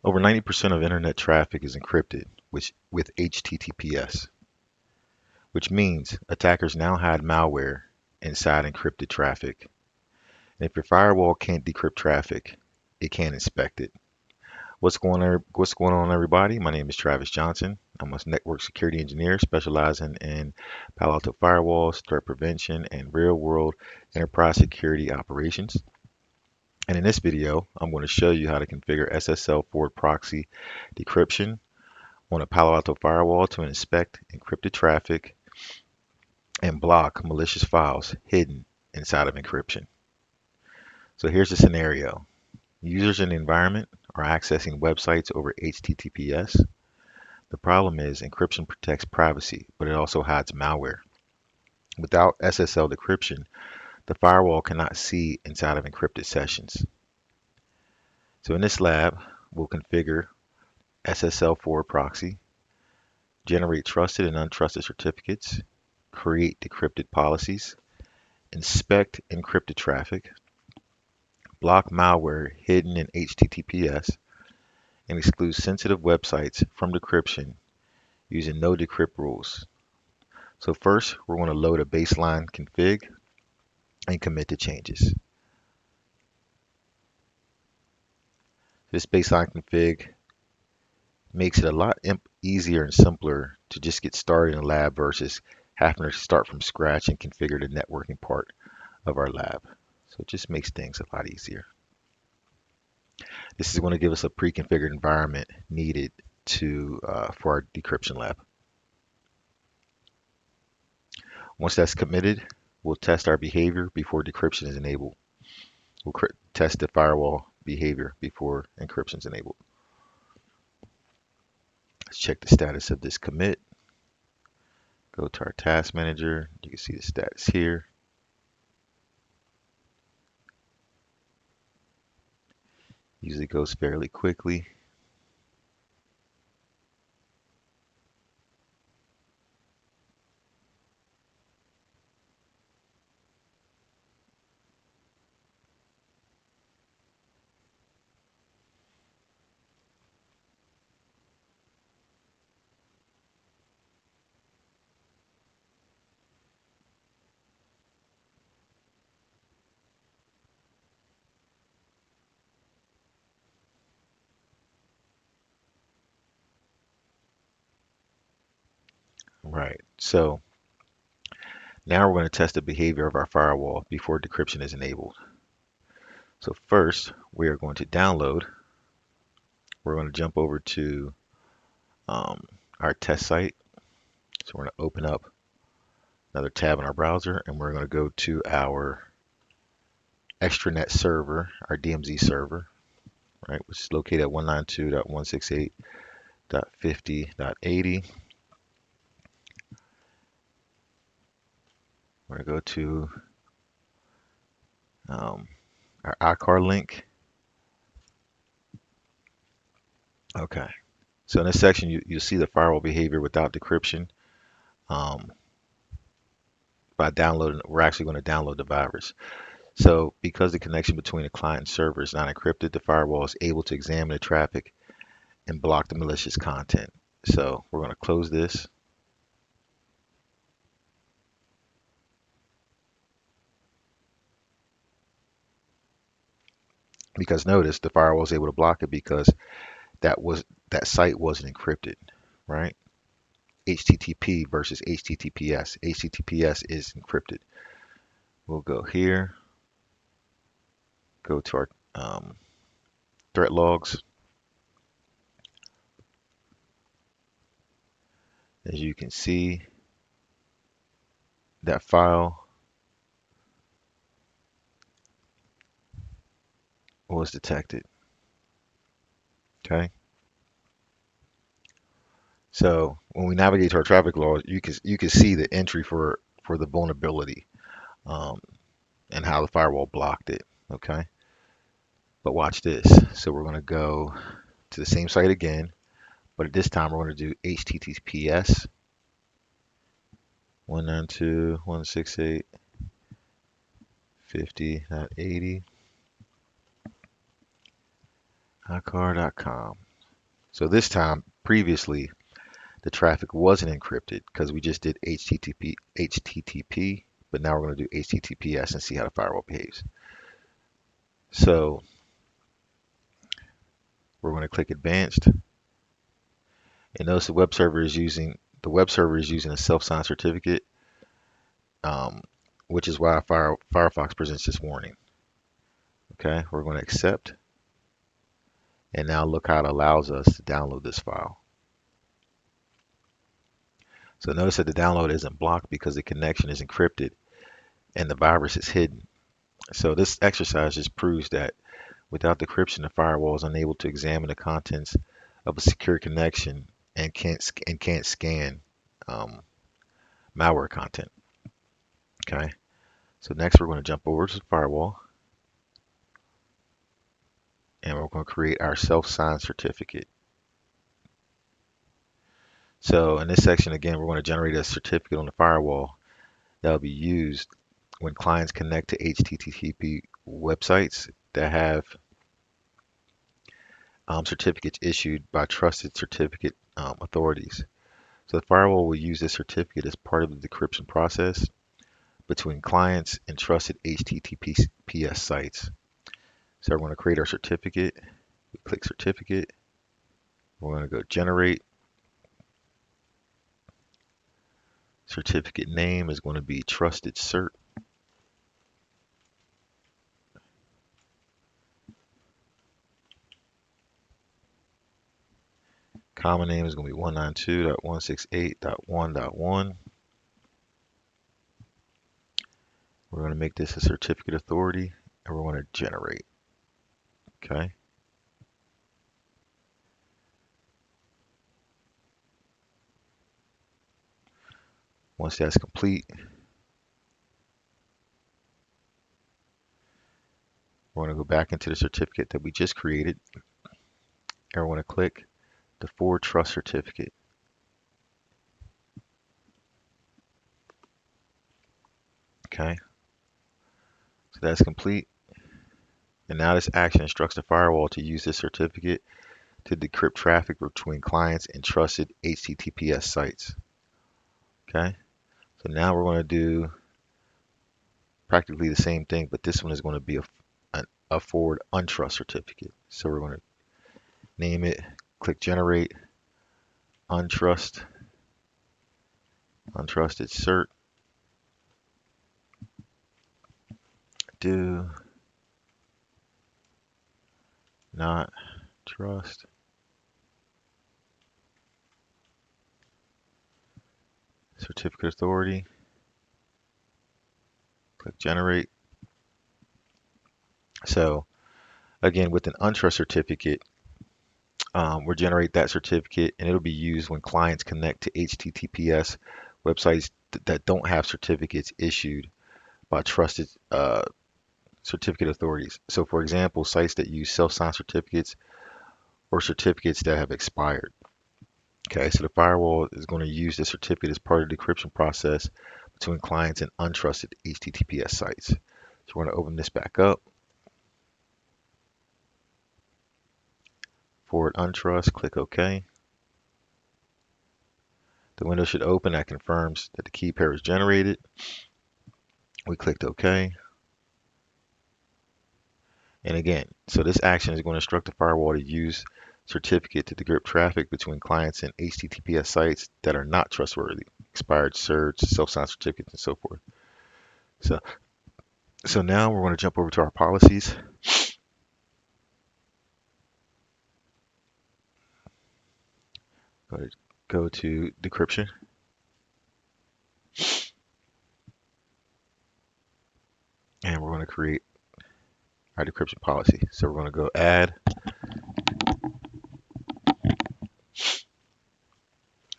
Over 90% of internet traffic is encrypted with HTTPS, which means attackers now hide malware inside encrypted traffic. And if your firewall can't decrypt traffic, it can't inspect it. What's going on, everybody? My name is Travis Johnson. I'm a network security engineer specializing in Palo Alto firewalls, threat prevention, and real-world enterprise security operations. And in this video, I'm going to show you how to configure SSL Forward Proxy decryption on a Palo Alto firewall to inspect encrypted traffic and block malicious files hidden inside of encryption. So here's the scenario. Users in the environment are accessing websites over HTTPS. The problem is encryption protects privacy, but it also hides malware. Without SSL decryption, the firewall cannot see inside of encrypted sessions. So in this lab, we'll configure SSL Forward Proxy, generate trusted and untrusted certificates, create decrypted policies, inspect encrypted traffic, block malware hidden in HTTPS, and exclude sensitive websites from decryption using no decrypt rules. So first, we're going to load a baseline config and commit the changes. This baseline config makes it a lot easier and simpler to just get started in a lab versus having to start from scratch and configure the networking part of our lab. So it just makes things a lot easier. This is going to give us a pre-configured environment needed for our decryption lab. Once that's committed, we'll test our behavior before decryption is enabled. We'll test the firewall behavior before encryption is enabled. Let's check the status of this commit. Go to our task manager. You can see the status here. Usually goes fairly quickly. Right. So now we're going to test the behavior of our firewall before decryption is enabled. So first, we are going to download. We're going to jump over to our test site. So we're going to open up another tab in our browser, and we're going to go to our extranet server, our DMZ server, right, which is located at 192.168.50.80. We're going to go to our ICAR link. Okay. So in this section, you'll see the firewall behavior without decryption. By downloading, we're actually going to download the virus. So because the connection between the client and server is not encrypted, the firewall is able to examine the traffic and block the malicious content. So we're going to close this. Because notice the firewall is able to block it because that site wasn't encrypted, right? HTTP versus HTTPS. HTTPS is encrypted. We'll go here, go to our threat logs. As you can see, that file was detected. Okay. So when we navigate to our traffic log, you can see the entry for the vulnerability and how the firewall blocked it. Okay. But watch this. So we're going to go to the same site again, but at this time we're going to do HTTPS 192.168.50.80 iCar.com. So this time, previously, the traffic wasn't encrypted because we just did HTTP, but now we're going to do HTTPS and see how the firewall behaves. So we're going to click Advanced, and notice the web server is using a self-signed certificate, um, which is why Firefox presents this warning. Okay, we're going to accept, and now look how it allows us to download this file. So notice that the download isn't blocked because the connection is encrypted and the virus is hidden. So this exercise just proves that without decryption, the firewall is unable to examine the contents of a secure connection and can't scan um, malware content. Okay. So next we're going to jump over to the firewall, and we're going to create our self-signed certificate. So in this section, again, we're going to generate a certificate on the firewall that will be used when clients connect to HTTP websites that have certificates issued by trusted certificate authorities. So the firewall will use this certificate as part of the decryption process between clients and trusted HTTPS sites. So we're going to create our certificate. We click certificate. We're going to go generate. Certificate name is going to be trusted cert. Common name is going to be 192.168.1.1. We're going to make this a certificate authority, and we're going to generate. Okay. Once that's complete, we're going to go back into the certificate that we just created, and we're going to click the Forward Trust certificate. Okay. So that's complete. And now this action instructs the firewall to use this certificate to decrypt traffic between clients and trusted HTTPS sites. Okay. So now we're going to do practically the same thing, but this one is going to be a forward untrust certificate. So we're going to name it, click generate, untrusted cert, do not trust certificate authority, click generate. So again, with an untrust certificate, we'll generate that certificate, and it'll be used when clients connect to HTTPS websites that don't have certificates issued by trusted certificate authorities. So for example, sites that use self-signed certificates or certificates that have expired. Okay, so the firewall is going to use the certificate as part of the decryption process between clients and untrusted HTTPS sites. So we're going to open this back up. Forward untrust, click OK. The window should open that confirms that the key pair is generated. We clicked OK. And again, so this action is going to instruct the firewall to use certificate to decrypt traffic between clients and HTTPS sites that are not trustworthy, expired certs, self-signed certificates, and so forth. So now we're going to jump over to our policies. Go to decryption. And we're going to create our decryption policy. So we're going to go add,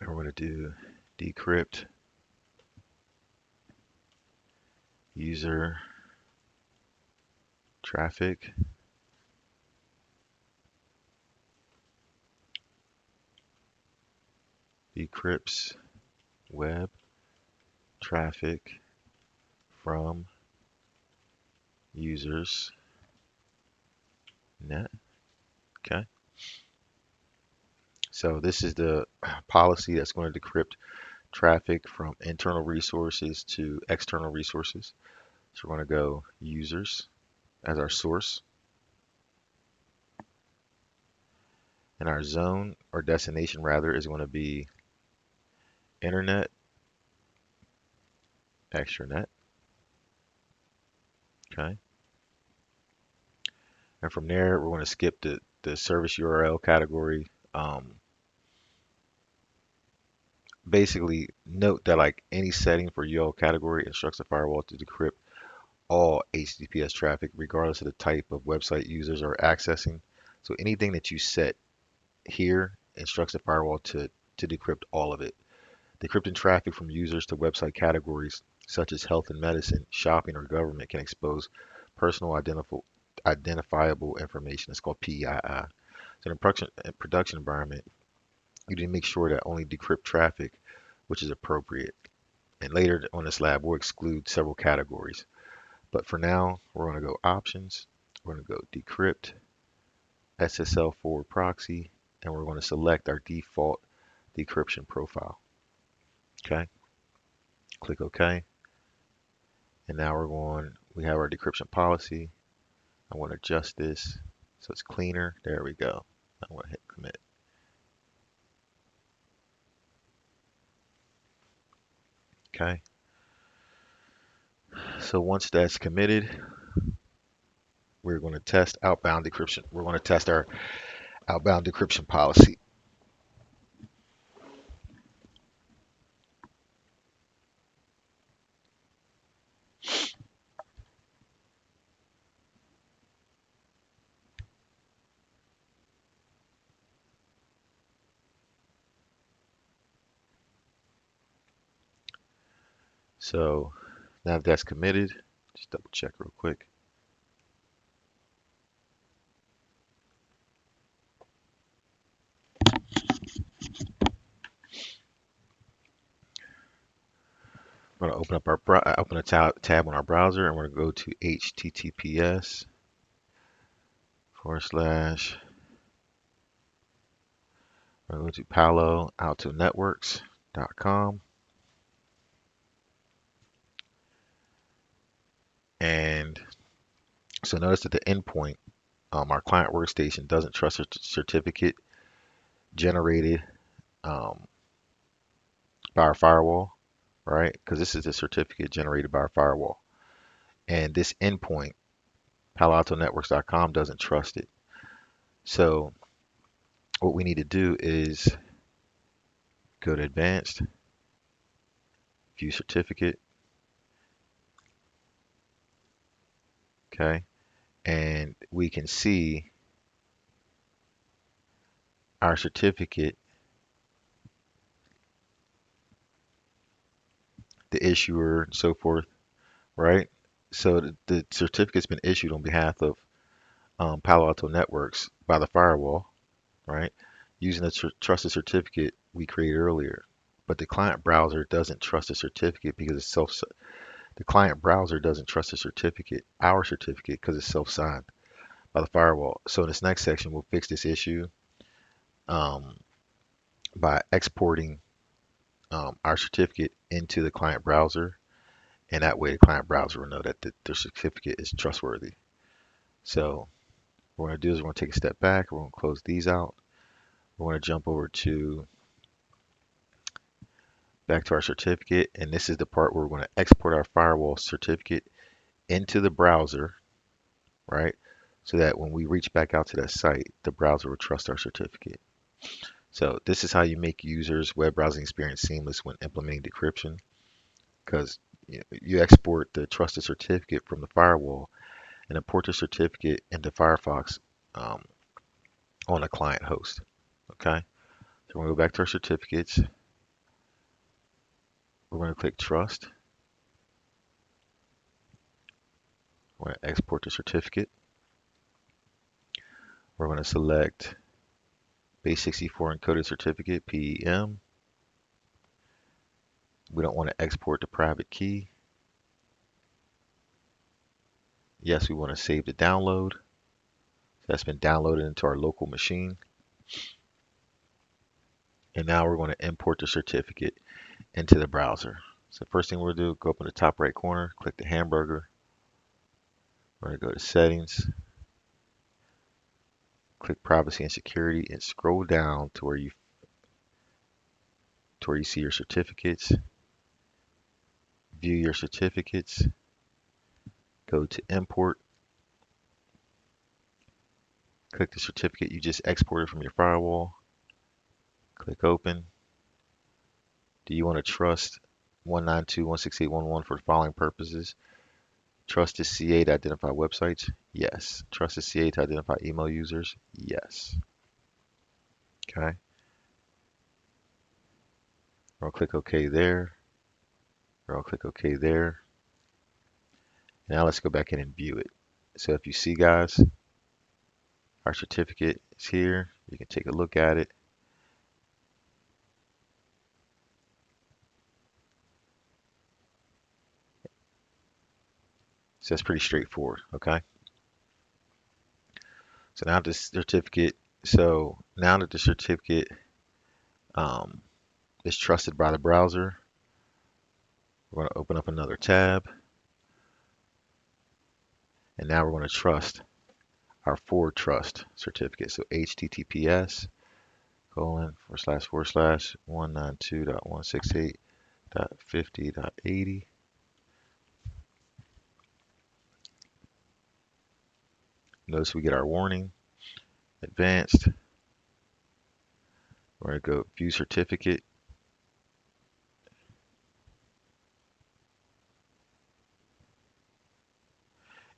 and we're going to do decrypt user traffic decrypts web traffic from users net. Okay. So this is the policy that's going to decrypt traffic from internal resources to external resources. So we're going to go users as our source, and our zone or destination rather is going to be internet, extranet. Okay. And from there, we're going to skip the service URL category. Basically, note that like any setting for URL category instructs the firewall to decrypt all HTTPS traffic, regardless of the type of website users are accessing. So anything that you set here instructs the firewall to decrypt all of it. Decrypting traffic from users to website categories such as health and medicine, shopping, or government can expose personal identifiable information. It's called PII. So in a production environment, you need to make sure that only decrypt traffic which is appropriate. And later on this lab, we'll exclude several categories. But for now, we're going to go options. We're going to go decrypt, SSL Forward Proxy, and we're going to select our default decryption profile. Okay, click OK. And now we have our decryption policy. I want to adjust this so it's cleaner. There we go. I want to hit commit. Okay. So once that's committed, we're going to test outbound decryption. We're going to test our outbound decryption policy. So now that that's committed, just double check real quick. We're going to open a tab on our browser, and we're going to go to HTTPS / we're going to go to Palo Alto Networks.com. And so notice that the endpoint, our client workstation, doesn't trust a certificate generated by our firewall, right? Because this is a certificate generated by our firewall. And this endpoint, PaloAltoNetworks.com, doesn't trust it. So what we need to do is go to Advanced, View Certificate, okay? And we can see our certificate, the issuer, and so forth, right? So the certificate's been issued on behalf of Palo Alto Networks by the firewall, right? Using the trusted certificate we created earlier. But the client browser doesn't trust the certificate because it's the client browser doesn't trust the certificate, our certificate, because it's self-signed by the firewall. So in this next section, we'll fix this issue um, by exporting our certificate into the client browser, and that way the client browser will know that the certificate is trustworthy. So what we're going to do is we're going to take a step back. We're going to close these out. We're going to jump over to back to our certificate, and this is the part where we're going to export our firewall certificate into the browser, right? So that when we reach back out to that site, the browser will trust our certificate. So this is how you make users' web browsing experience seamless when implementing decryption, because you export the trusted certificate from the firewall and import the certificate into Firefox um, on a client host. Okay, so we're going to go back to our certificates. We're going to click Trust. We're going to export the certificate. We're going to select base64 encoded certificate, PEM. We don't want to export the private key. Yes, we want to save the download. That's been downloaded into our local machine. And now we're going to import the certificate into the browser. So first thing we'll do, go up in the top right corner, click the hamburger. We're going to go to settings, click privacy and security, and scroll down to where you see your certificates. View your certificates. Go to import. Click the certificate you just exported from your firewall. Click open. Do you want to trust 192.168.1.1 for the following purposes? Trust is CA to identify websites? Yes. Trust is CA to identify email users? Yes. Okay. I'll click OK there. I'll click OK there. Now let's go back in and view it. So if you see, guys, our certificate is here. You can take a look at it. So that's pretty straightforward, okay? So now this certificate, now that the certificate is trusted by the browser, we're going to open up another tab. And now we're going to trust our forward trust certificate. So HTTPS // 192.168.50.80. Notice we get our warning, advanced. We're going to go view certificate.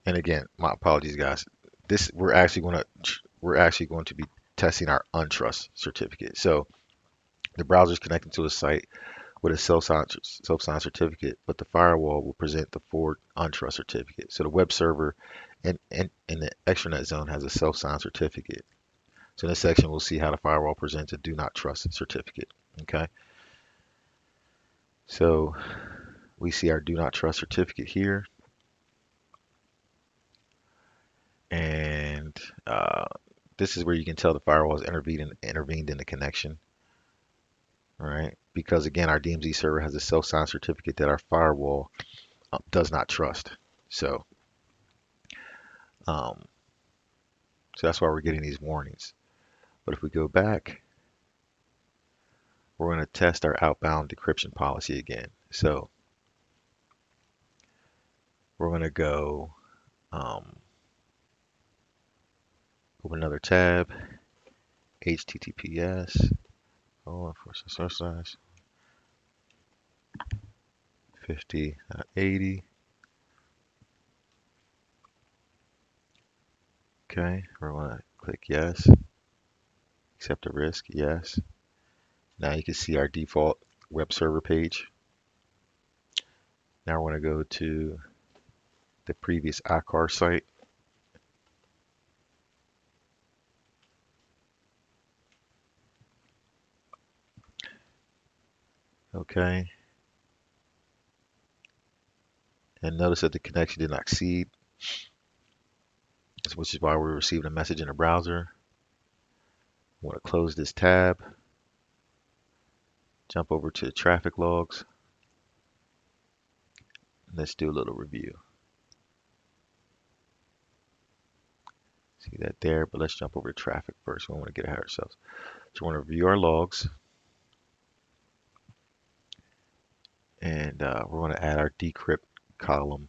And again, my apologies, guys. We're actually going to be testing our Untrust certificate. So the browser is connecting to a site with a self-signed certificate, but the firewall will present the forward Untrust certificate. So the web server in the extranet zone has a self-signed certificate. So in this section, we'll see how the firewall presents a do not trust certificate. Okay. So we see our do not trust certificate here. And this is where you can tell the firewall has intervened in the connection. All right. Because again, our DMZ server has a self-signed certificate that our firewall does not trust. So that's why we're getting these warnings. But if we go back, we're going to test our outbound decryption policy again. So we're going to go open another tab, HTTPS, // 50.80. Okay, we're going to click yes, accept the risk, yes. Now you can see our default web server page. Now we're going to go to the previous ICAR site. Okay. And notice that the connection did not exceed, which is why we received a message in the browser. I want to close this tab, jump over to traffic logs. Let's do a little review. See that there, but let's jump over to traffic first. We don't want to get ahead of ourselves. So we want to review our logs. And we're going to add our decrypt column.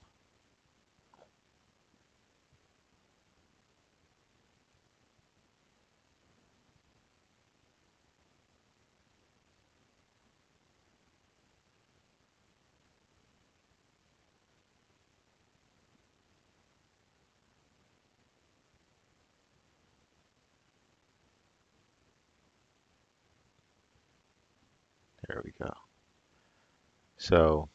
There we go. So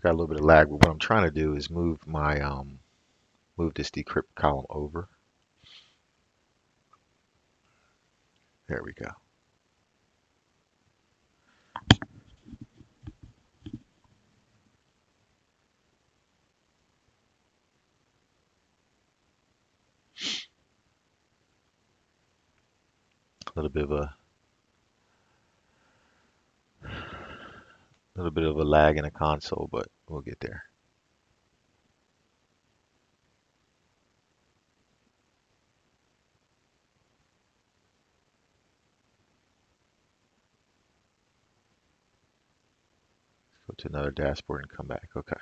got a little bit of lag, but what I'm trying to do is move my move this decrypt column over. There we go. little bit of a lag in the console, but we'll get there. Go to another dashboard and come back. Okay.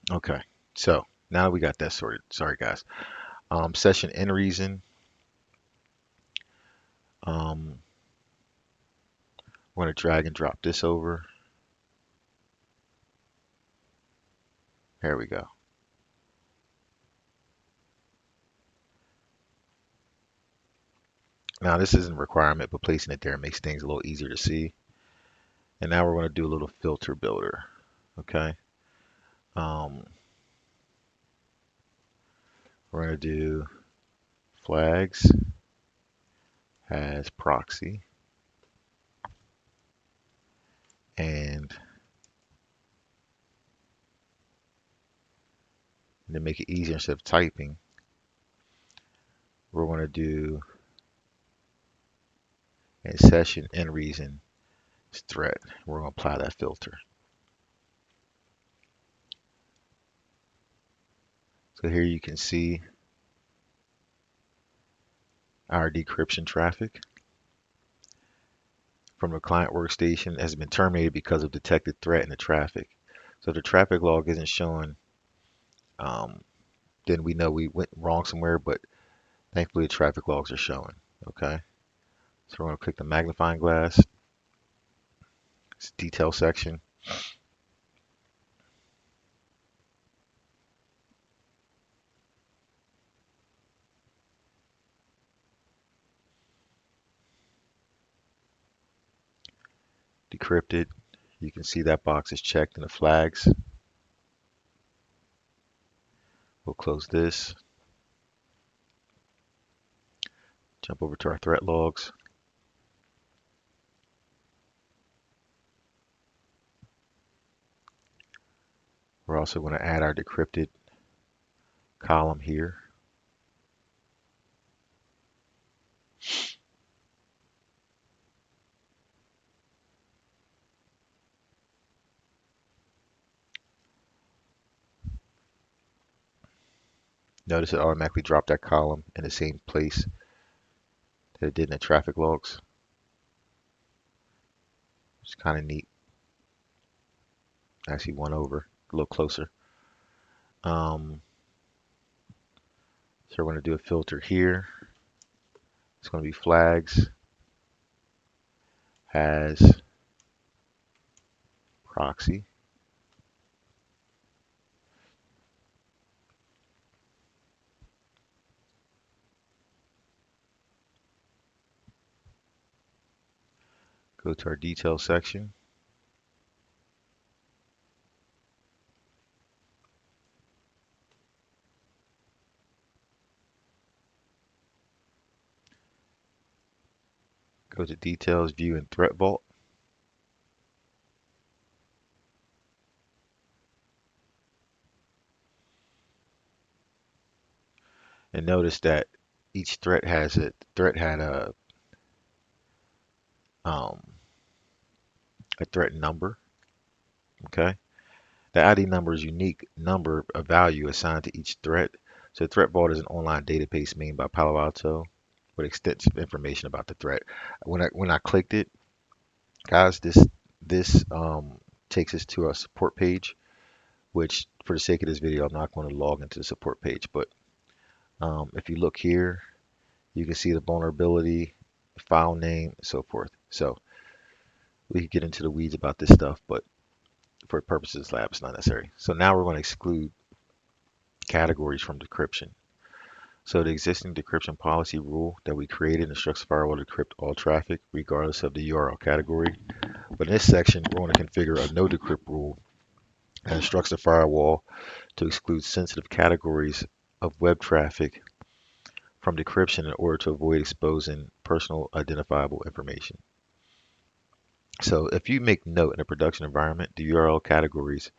Okay. So now we got that sorted. Sorry, guys. Session end reason. Um, we're going to drag and drop this over. There we go. Now this isn't a requirement, but placing it there makes things a little easier to see. And now we're going to do a little filter builder. Okay. Um, we're going to do flags as proxy, and to make it easier instead of typing, we're going to do a session end reason threat. We're going to apply that filter. So here you can see our decryption traffic from the client workstation has been terminated because of detected threat in the traffic. So if the traffic log isn't showing, then we know we went wrong somewhere, but thankfully the traffic logs are showing. Okay, so we're going to click the magnifying glass, it's detail section. Decrypted, you can see that box is checked in the flags. We'll close this, jump over to our threat logs. We're also going to add our decrypted column here. Notice it automatically dropped that column in the same place that it did in the traffic logs. It's kind of neat. Actually one over, a little closer. So we're going to do a filter here. It's going to be flags has proxy. Go to our details section. Go to details, view, and threat vault. And notice that each threat had um, a threat number. Okay, the ID number is a unique number of value assigned to each threat. So the threat vault is an online database made by Palo Alto. with extensive information about the threat. When I clicked it, guys, this takes us to a support page, which for the sake of this video, I'm not going to log into the support page. But if you look here, you can see the vulnerability, file name, and so forth. So we could get into the weeds about this stuff, but for purposes of this lab, it's not necessary. So now we're going to exclude categories from decryption. So the existing decryption policy rule that we created instructs the firewall to decrypt all traffic regardless of the URL category. But in this section, we're going to configure a no decrypt rule that instructs the firewall to exclude sensitive categories of web traffic from decryption in order to avoid exposing personal identifiable information. So if you make note in a production environment, the URL categories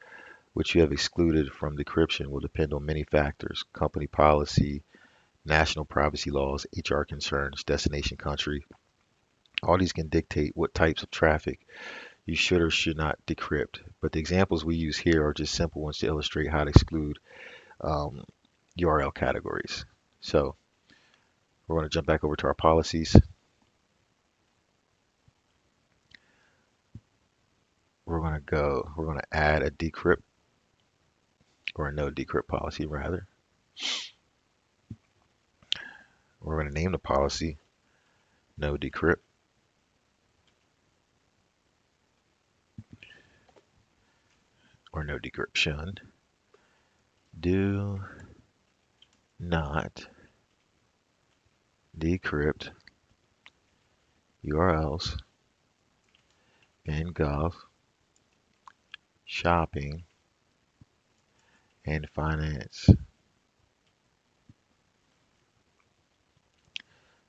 which you have excluded from decryption will depend on many factors: company policy, national privacy laws, HR concerns, destination country. All these can dictate what types of traffic you should or should not decrypt. But the examples we use here are just simple ones to illustrate how to exclude um, URL categories. So we're going to jump back over to our policies. We're going to add a decrypt, or a no decrypt policy rather. We're going to name the policy no decrypt, or no decryption. Do not decrypt URLs in gov, shopping, and finance.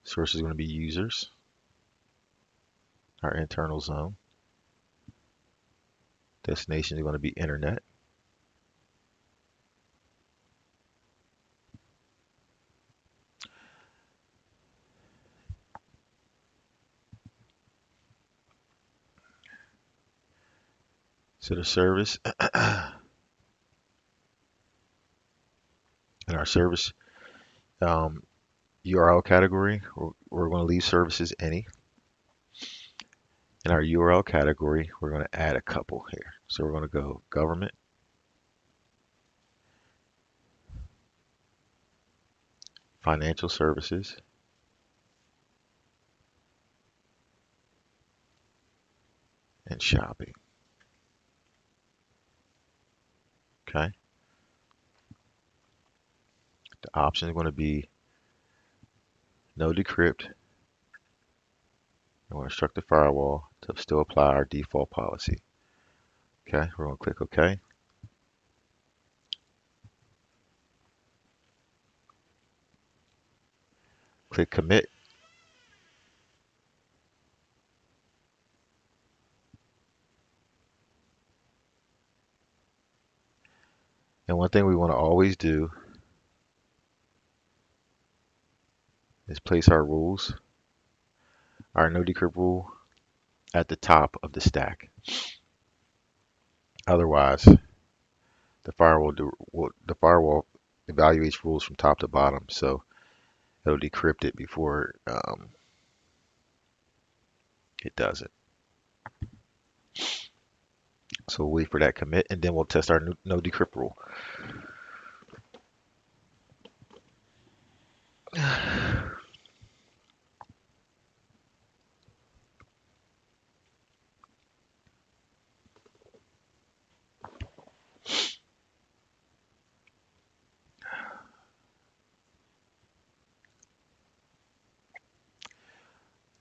Source is going to be users, our internal zone. Destination is going to be internet. So the service in our service URL category, we're going to leave services any. In our URL category, we're going to add a couple here. So we're going to go government, financial services, and shopping. Okay. The option is going to be no decrypt. I'm going to instruct the firewall to still apply our default policy. Okay, we're going to click OK. Click commit. And one thing we want to always do is place our rules, our no decrypt rule, at the top of the stack. Otherwise, the firewall evaluates rules from top to bottom, so it'll decrypt it before it does it. So we'll wait for that commit, and then we'll test our no decrypt rule.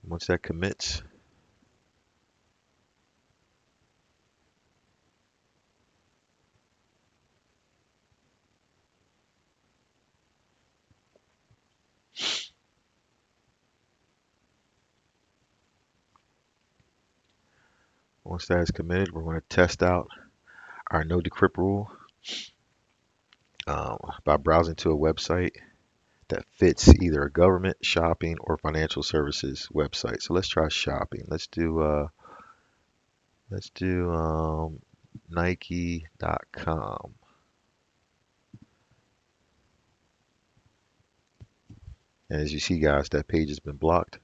Once that commits, once that is committed, we're going to test out our no decrypt rule by browsing to a website that fits either a government, shopping, or financial services website. So let's try shopping. Let's do Nike.com. And as you see, guys, that page has been blocked.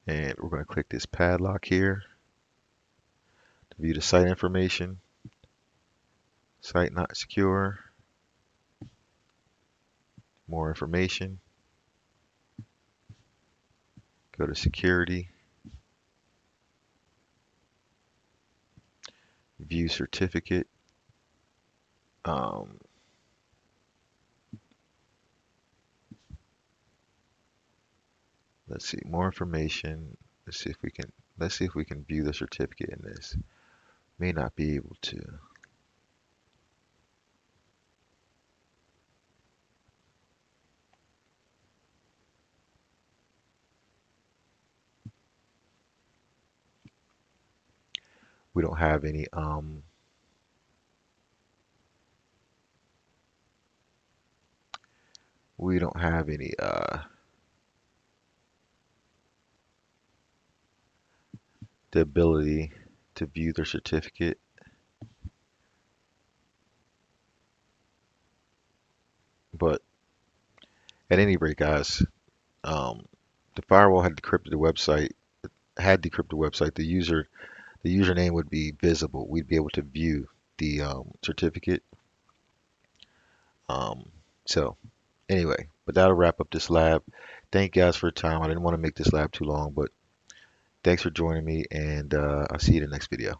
And we're going to click this padlock here to view the site information. Site not secure. More information. Go to security. View certificate. Um, let's see, more information. Let's see if we can view the certificate in this. May not be able to. We don't have any we don't have any the ability to view their certificate. But at any rate, guys, um, the firewall had decrypted the website. The username would be visible. We'd be able to view the certificate. Um, so anyway, but that'll wrap up this lab. Thank you guys for your time. I didn't want to make this lab too long, but thanks for joining me, and I'll see you in the next video.